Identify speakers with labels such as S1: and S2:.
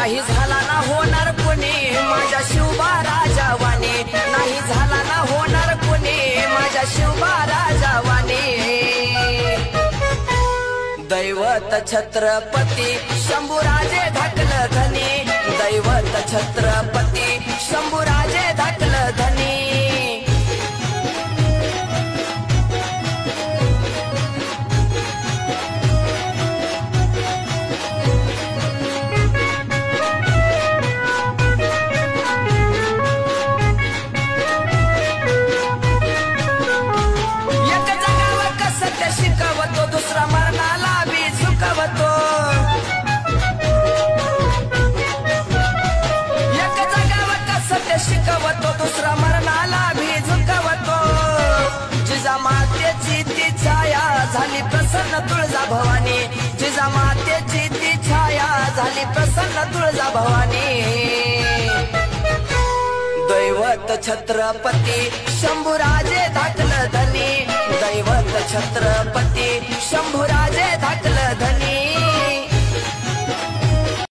S1: नाही झाला ना होणार कोणी माझ्या शिवबा राजावानी, नाही झाला ना होणार कोणी माझ्या शिवबा राजावानी। दैवत छत्रपती शंभूराजे धाकल धनी, दैवत छत्रपती शंभूराजे धाकल धनी। शिकवतो दुसरा मरणाला बी झुकवतो, एक जगावत सत्य शिकवतो दुसरा मरणाला भी झुकवतो। जिजामातेची ती छाया झाली प्रसन्न तुळजा भवानी, जिजामातेची ती छाया झाली प्रसन्न तुळजा भवानी। दैवत छत्रपती शंभूराजे धाकल धनी, दैवत छत्रपती शंभूराजे